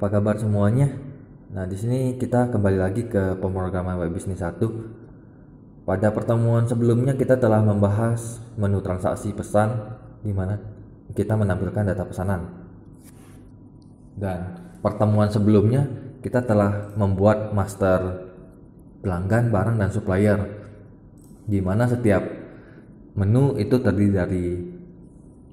Apa kabar semuanya? Nah, di sini kita kembali lagi ke pemrograman web bisnis 1. Pada pertemuan sebelumnya kita telah membahas menu transaksi pesan di mana kita menampilkan data pesanan. Dan pertemuan sebelumnya kita telah membuat master pelanggan, barang, dan supplier, di mana setiap menu itu terdiri dari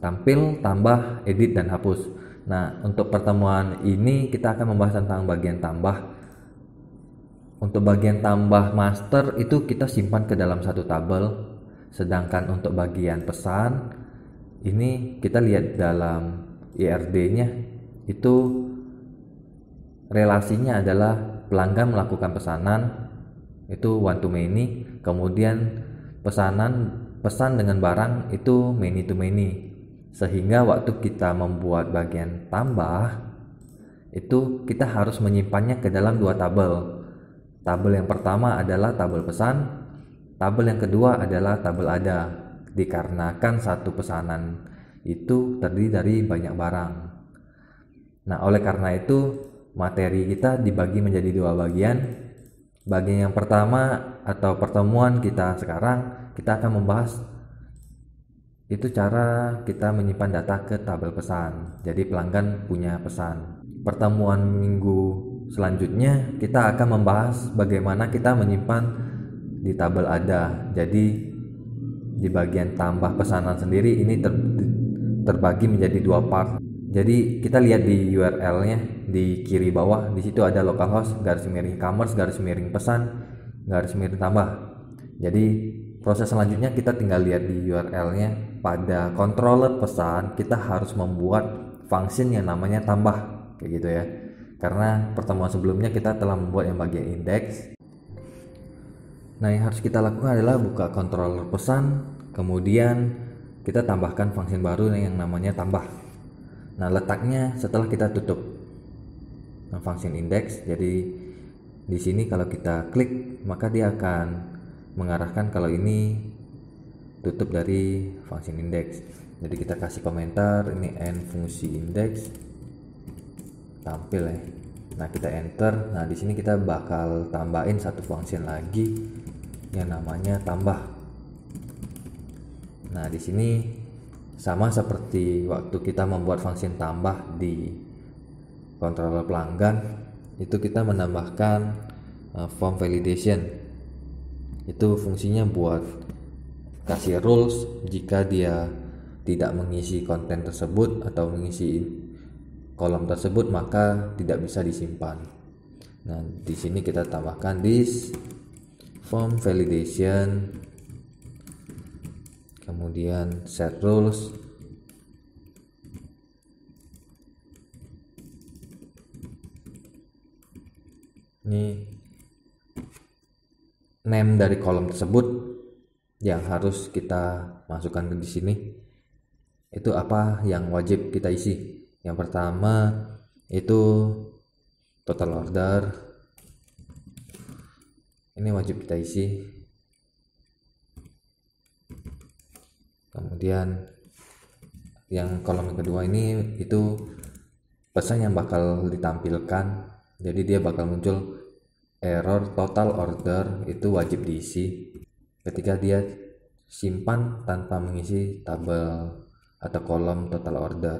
tampil, tambah, edit, dan hapus. Nah, untuk pertemuan ini kita akan membahas tentang bagian tambah. Untuk bagian tambah master itu kita simpan ke dalam satu tabel. Sedangkan untuk bagian pesan ini kita lihat dalam IRD-nya, itu relasinya adalah pelanggan melakukan pesanan itu one to many, kemudian pesan dengan barang itu many to many. Sehingga waktu kita membuat bagian tambah itu kita harus menyimpannya ke dalam dua tabel. Tabel yang pertama adalah tabel pesan, tabel yang kedua adalah tabel ada, dikarenakan satu pesanan itu terdiri dari banyak barang. Nah, oleh karena itu materi kita dibagi menjadi dua bagian. Bagian yang pertama atau pertemuan kita sekarang, kita akan membahas itu cara kita menyimpan data ke tabel pesan. Jadi pelanggan punya pesan. Pertemuan minggu selanjutnya kita akan membahas bagaimana kita menyimpan di tabel ada. Jadi di bagian tambah pesanan sendiri ini terbagi menjadi dua part. Jadi kita lihat di URL-nya di kiri bawah, di situ ada localhost _commerce _pesan _tambah. Jadi proses selanjutnya kita tinggal lihat di URL-nya. Pada controller pesan kita harus membuat function yang namanya tambah, kayak gitu ya. Karena pertemuan sebelumnya kita telah membuat yang bagian index. Nah, yang harus kita lakukan adalah buka controller pesan, kemudian kita tambahkan function baru yang namanya tambah. Nah, letaknya setelah kita tutup function index. Jadi di sini kalau kita klik maka dia akan mengarahkan kalau ini tutup dari function index. Jadi kita kasih komentar ini end fungsi index tampil ya. Nah, kita enter. Nah, di sini kita bakal tambahin satu function lagi yang namanya tambah. Nah, di sini sama seperti waktu kita membuat function tambah di controller pelanggan, itu kita menambahkan form validation. Itu fungsinya buat kasih rules jika dia tidak mengisi konten tersebut atau mengisi kolom tersebut maka tidak bisa disimpan. Nah, di sini kita tambahkan this form validation, kemudian set rules. Ini name dari kolom tersebut yang harus kita masukkan di sini. Itu apa yang wajib kita isi. Yang pertama itu total order, ini wajib kita isi. Kemudian yang kolom kedua ini itu pesan yang bakal ditampilkan. Jadi dia bakal muncul error total order, itu wajib diisi ketika dia simpan tanpa mengisi tabel atau kolom total order.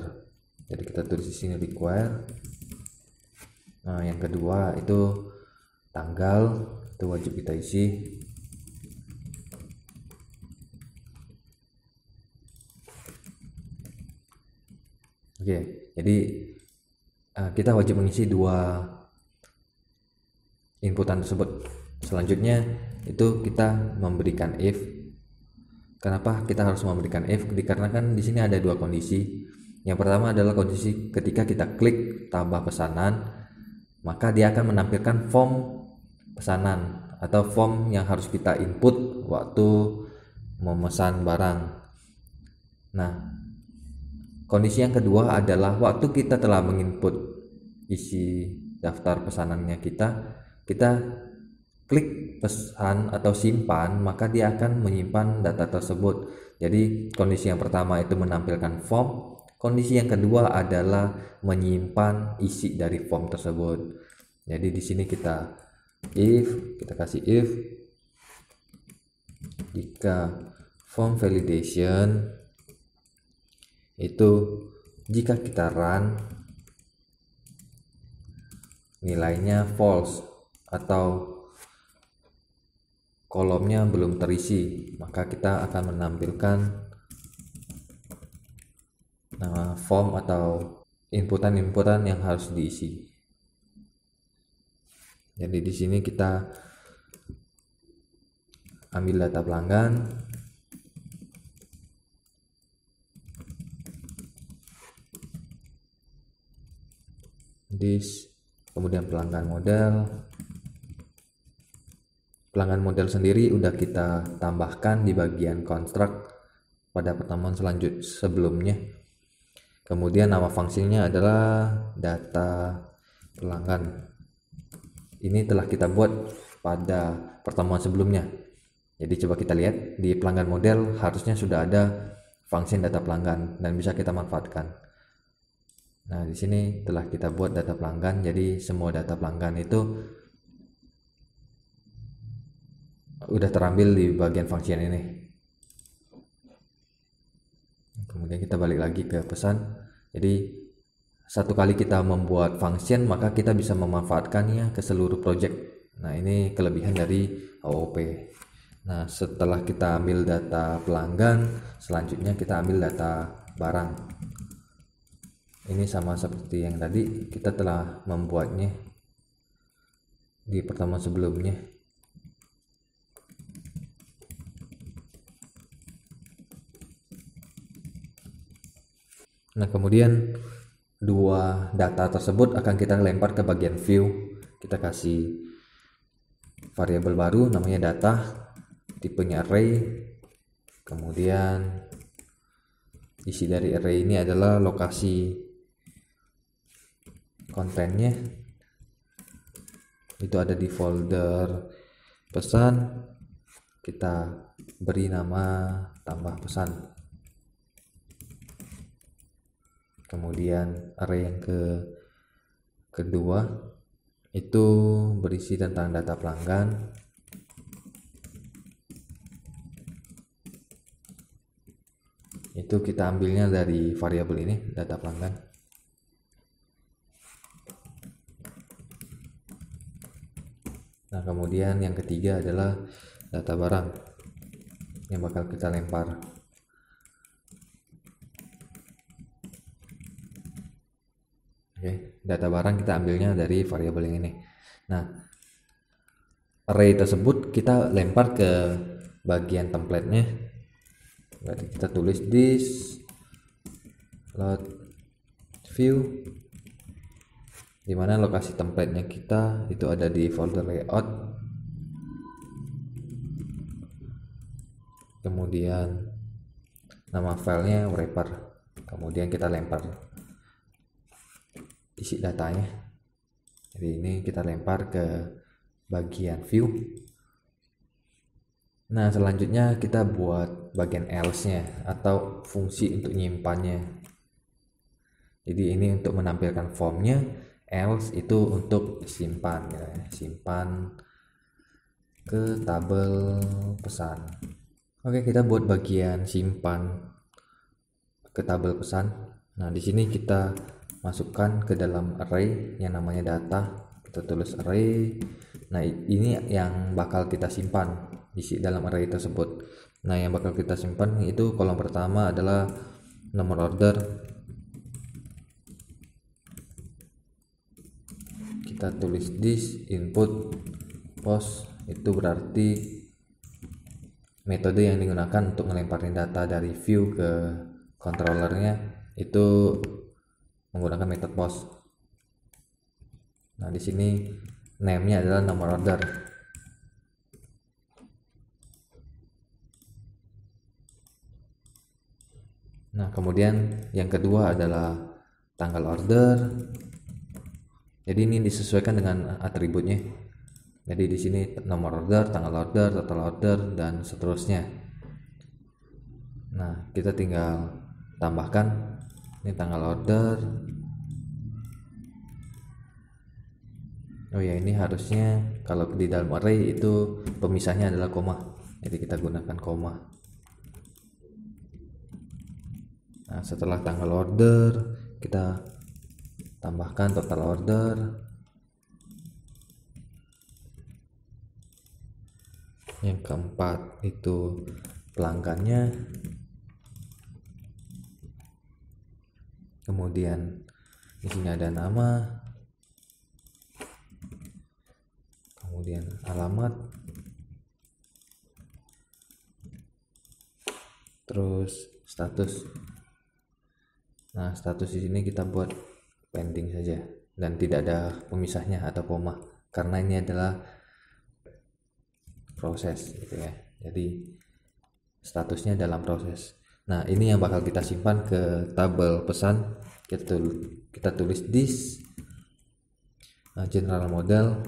Jadi kita tulis di sini require. Nah, yang kedua itu tanggal, itu wajib kita isi. Oke, jadi kita wajib mengisi dua inputan tersebut. Selanjutnya itu kita memberikan if. Kenapa kita harus memberikan if? Dikarenakan di sini ada dua kondisi. Yang pertama adalah kondisi ketika kita klik tambah pesanan, maka dia akan menampilkan form pesanan atau form yang harus kita input waktu memesan barang. Nah, kondisi yang kedua adalah waktu kita telah menginput isi daftar pesanannya kita klik pesan atau simpan, maka dia akan menyimpan data tersebut. Jadi kondisi yang pertama itu menampilkan form, Kondisi yang kedua adalah menyimpan isi dari form tersebut. Jadi di sini kita kasih if jika form validation itu jika kita run nilainya false atau kolomnya belum terisi, maka kita akan menampilkan form atau inputan yang harus diisi. Jadi di sini kita ambil data pelanggan, kemudian pelanggan model sendiri udah kita tambahkan di bagian construct pada pertemuan sebelumnya. Kemudian nama fungsinya adalah data pelanggan. Ini telah kita buat pada pertemuan sebelumnya. Jadi coba kita lihat di pelanggan model harusnya sudah ada fungsi data pelanggan dan bisa kita manfaatkan. Nah, di sini telah kita buat data pelanggan, jadi semua data pelanggan itu udah terambil di bagian function ini. Kemudian kita balik lagi ke pesan. Jadi satu kali kita membuat function, maka kita bisa memanfaatkannya ke seluruh project. Nah, ini kelebihan dari OOP. Nah, setelah kita ambil data pelanggan, selanjutnya kita ambil data barang. Ini sama seperti yang tadi, kita telah membuatnya di pertemuan sebelumnya. Nah, kemudian dua data tersebut akan kita lempar ke bagian view. Kita kasih variabel baru namanya data, tipenya array. Kemudian isi dari array ini adalah lokasi kontennya, itu ada di folder pesan. Kita beri nama tambah pesan. Kemudian array yang kedua itu berisi tentang data pelanggan. Itu kita ambilnya dari variabel ini, data pelanggan. Nah, kemudian yang ketiga adalah data barang yang bakal kita lempar. Oke, data barang kita ambilnya dari variabel yang ini. Nah, array tersebut kita lempar ke bagian template-nya. Berarti kita tulis this load view, dimana lokasi template-nya kita itu ada di folder layout. Kemudian nama filenya wrapper. Kemudian kita lempar isi datanya. Jadi ini kita lempar ke bagian view. Nah, selanjutnya kita buat bagian else-nya atau fungsi untuk nyimpannya. Jadi ini untuk menampilkan formnya, else itu untuk simpan ya, simpan ke tabel pesan. Oke, kita buat bagian simpan ke tabel pesan. Nah, di sini kita masukkan ke dalam array yang namanya data. Kita tulis array. Nah, ini yang bakal kita simpan isi dalam array tersebut. Nah, yang bakal kita simpan itu kolom pertama adalah nomor order. Kita tulis this input post, itu berarti metode yang digunakan untuk melemparin data dari view ke controllernya itu menggunakan metode post. Nah, di sini name-nya adalah nomor order. Nah, kemudian yang kedua adalah tanggal order. Jadi ini disesuaikan dengan atributnya. Jadi di sini nomor order, tanggal order, total order, dan seterusnya. Nah, kita tinggal tambahkan Ini tanggal order. Oh ya, ini harusnya kalau di dalam array itu pemisahnya adalah koma, jadi kita gunakan koma. Nah, setelah tanggal order kita tambahkan total order. Yang keempat itu pelanggannya. Kemudian di sini ada nama, kemudian alamat, terus status. Nah, status di sini kita buat pending saja dan tidak ada pemisahnya atau koma karena ini adalah proses gitu ya. Jadi statusnya dalam proses. Nah, ini yang bakal kita simpan ke tabel pesan. Kita tulis this general model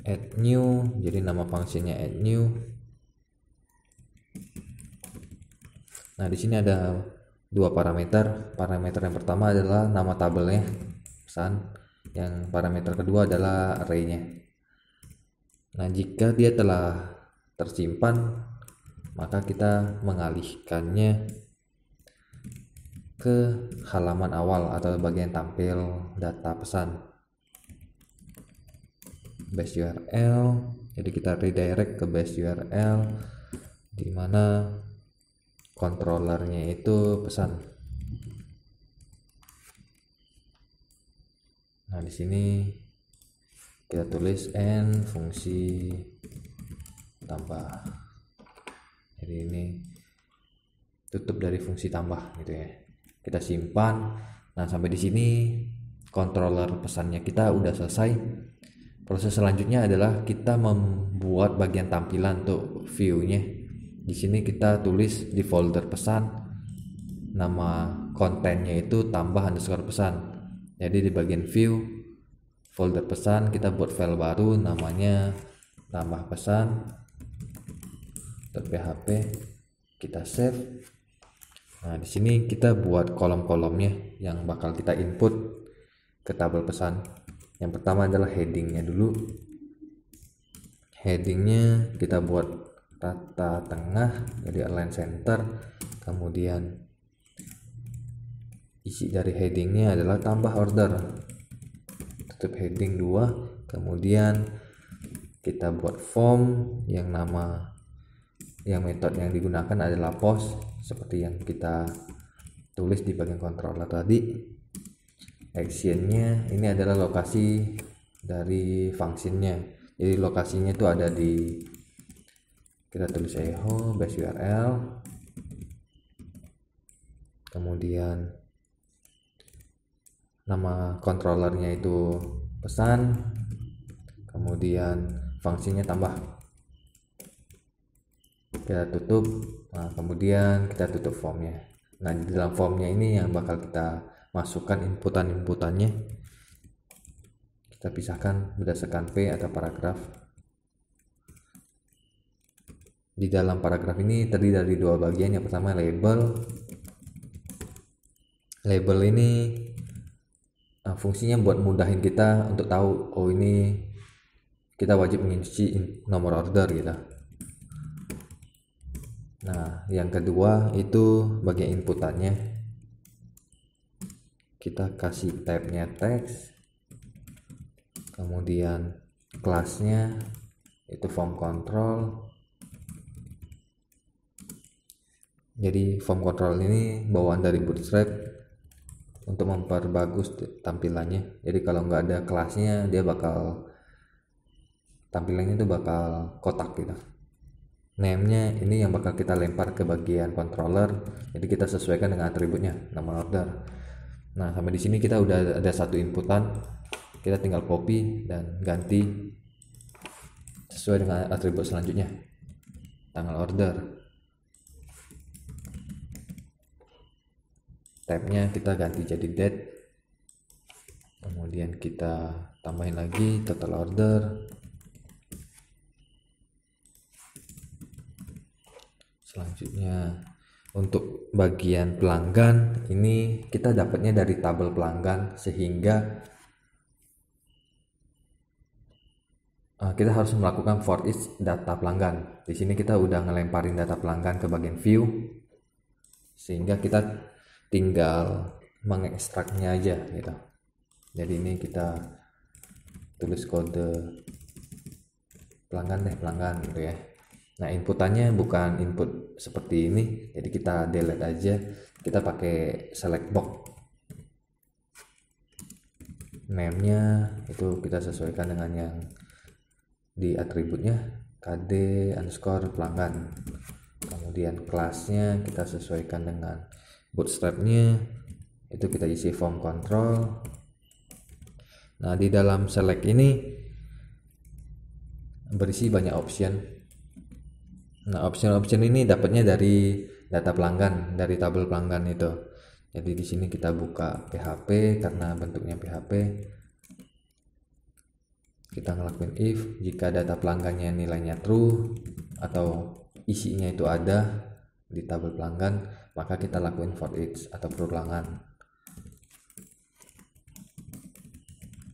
add new, jadi nama fungsinya add new. Nah, di sini ada dua parameter. Parameter yang pertama adalah nama tabelnya pesan, yang parameter kedua adalah arraynya. Nah, jika dia telah tersimpan, maka kita mengalihkannya ke halaman awal atau bagian tampil data pesan base URL. Jadi kita redirect ke base URL di mana controllernya itu pesan. Nah, di sini kita tulis n fungsi tambah. Jadi ini tutup dari fungsi tambah gitu ya. Kita simpan. Nah, sampai di sini controller pesannya kita udah selesai. Proses selanjutnya adalah kita membuat bagian tampilan untuk view-nya. Di sini kita tulis di folder pesan, nama kontennya itu tambah underscore pesan. Jadi di bagian view folder pesan kita buat file baru namanya tambah pesan .php, kita save. Nah, di sini kita buat kolom-kolomnya yang bakal kita input ke tabel pesan. Yang pertama adalah headingnya dulu. Headingnya kita buat rata tengah, jadi align center. Kemudian isi dari headingnya adalah tambah order, tutup heading 2. Kemudian kita buat form yang metode yang digunakan adalah post seperti yang kita tulis di bagian controller tadi. Actionnya ini adalah lokasi dari functionnya, jadi lokasinya itu ada di, kita tulis echo base URL, kemudian nama controllernya itu pesan, kemudian fungsinya tambah, kita tutup. Nah, kemudian kita tutup formnya. Nah, di dalam formnya ini yang bakal kita masukkan inputannya. Kita pisahkan berdasarkan P atau paragraf. Di dalam paragraf ini terdiri dari dua bagian. Yang pertama label. Label ini fungsinya buat mudahin kita untuk tahu, oh ini kita wajib mengisi nomor order gitu. Nah, yang kedua itu bagian inputannya. Kita kasih tabnya text, kemudian kelasnya itu form control. Jadi form control ini bawaan dari Bootstrap untuk memperbagus tampilannya. Jadi kalau nggak ada kelasnya, dia bakal tampilannya itu bakal kotak gitu. Name-nya ini yang bakal kita lempar ke bagian controller, jadi kita sesuaikan dengan atributnya, nama order. Nah, sampai di sini kita udah ada satu inputan, kita tinggal copy dan ganti sesuai dengan atribut selanjutnya, tanggal order. Tabnya kita ganti jadi date, kemudian kita tambahin lagi total order. Selanjutnya Untuk bagian pelanggan ini kita dapatnya dari tabel pelanggan, sehingga kita harus melakukan for each data pelanggan. Di sini kita udah ngelemparin data pelanggan ke bagian view, sehingga kita tinggal mengekstraknya aja gitu. Jadi ini kita tulis kode pelanggan gitu ya. Nah, inputannya bukan input seperti ini, jadi kita delete aja. Kita pakai select box. Name-nya itu kita sesuaikan dengan yang di atributnya, kd underscore pelanggan. Kemudian kelasnya kita sesuaikan dengan bootstrap-nya, itu kita isi form control. Nah, di dalam select ini berisi banyak option. Nah, option ini dapatnya dari data pelanggan, dari tabel pelanggan itu. Jadi di sini kita buka PHP karena bentuknya PHP. Kita ngelakuin if jika data pelanggannya nilainya true atau isinya itu ada di tabel pelanggan, maka kita lakuin for each atau perulangan.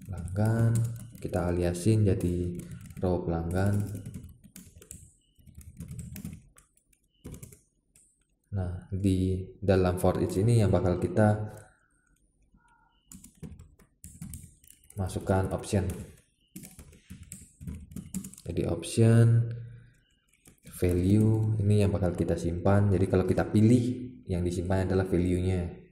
Pelanggan kita aliasin jadi row pelanggan. Nah, di dalam for each ini yang bakal kita masukkan option. Jadi option value ini yang bakal kita simpan. Jadi kalau kita pilih, yang disimpan adalah value-nya.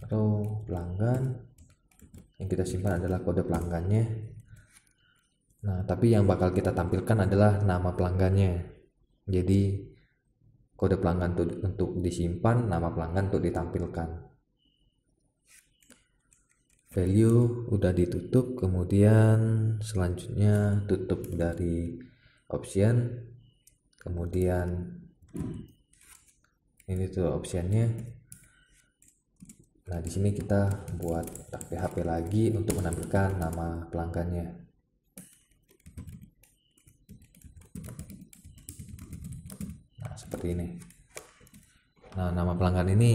Row pelanggan, yang kita simpan adalah kode pelanggannya. Nah, tapi yang bakal kita tampilkan adalah nama pelanggannya. Jadi kode pelanggan untuk disimpan, nama pelanggan untuk ditampilkan. Value udah ditutup, kemudian selanjutnya tutup dari option, kemudian ini tuh optionnya. Nah, di sini kita buat PHP lagi untuk menampilkan nama pelanggannya. Nah, seperti ini. Nah, nama pelanggan ini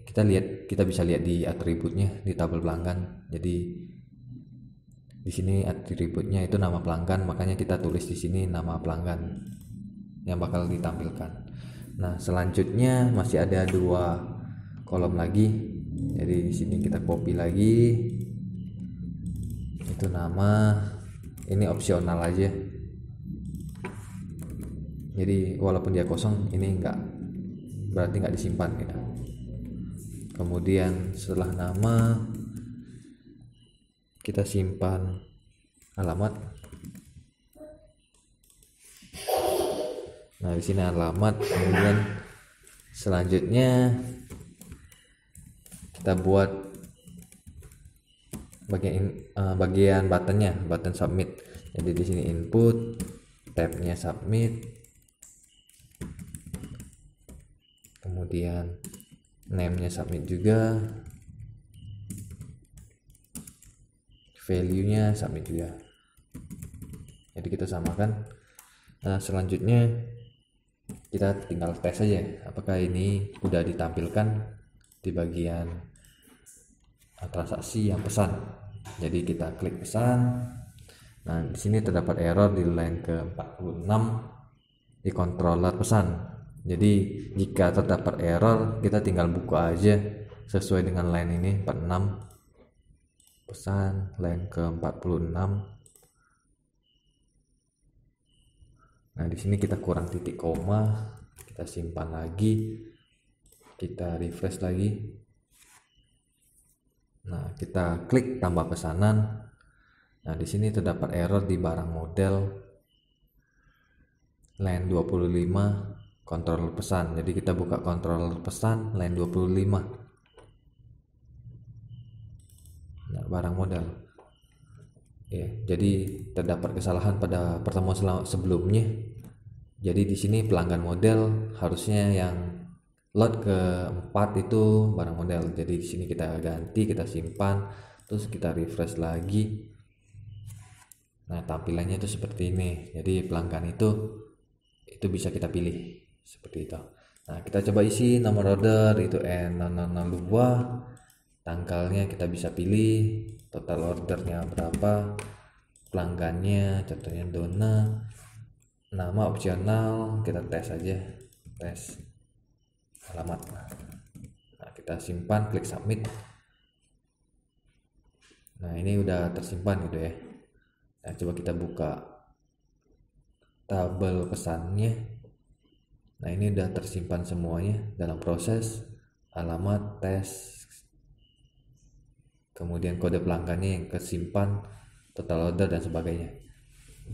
kita bisa lihat di atributnya di tabel pelanggan. Jadi di sini atributnya itu nama pelanggan, makanya kita tulis di sini nama pelanggan yang bakal ditampilkan. Nah, selanjutnya masih ada 2 kolom lagi. Jadi di sini kita copy lagi. Itu nama, ini opsional aja. Jadi walaupun dia kosong, ini berarti nggak disimpan gitu. Kemudian setelah nama kita simpan alamat. Nah, di sini alamat. Kemudian selanjutnya kita buat bagian buttonnya, button submit. Jadi di sini input, tabnya submit, kemudian name-nya submit juga, value-nya submit juga. Jadi kita samakan. Nah, selanjutnya kita tinggal tes aja apakah ini udah ditampilkan di bagian transaksi yang pesan. Jadi kita klik pesan. Nah, di sini terdapat error di line ke-46 di controller pesan. Jadi jika terdapat error, kita tinggal buka aja sesuai dengan line ini 46 pesan line ke-46. Nah, di sini kita kurang titik koma, kita simpan lagi, kita refresh lagi. Nah, kita klik tambah pesanan. Nah, di sini terdapat error di barang model line 25 kontrol pesan. Jadi kita buka kontrol pesan line 25. Nah, barang model. Ya, jadi terdapat kesalahan pada pertemuan sebelumnya. Jadi di sini pelanggan model harusnya yang lot ke-4 itu barang model. Jadi di sini kita ganti, kita simpan, terus kita refresh lagi. Nah, tampilannya itu seperti ini. Jadi pelanggan itu bisa kita pilih seperti itu. Nah, kita coba isi nomor order itu N002, tanggalnya kita bisa pilih, total ordernya berapa, pelanggannya contohnya Dona, nama opsional kita tes aja, tes alamat. Nah, kita simpan, klik submit. Nah, ini udah tersimpan gitu ya. Nah, coba kita buka tabel pesannya. Nah, ini udah tersimpan semuanya dalam proses, alamat, tes, kemudian kode pelanggannya yang kesimpan, total order dan sebagainya.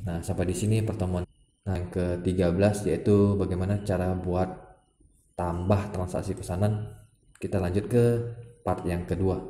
Nah, sampai di sini pertemuan. Nah, yang ke-13 yaitu bagaimana cara buat tambah transaksi pesanan. Kita lanjut ke part yang kedua.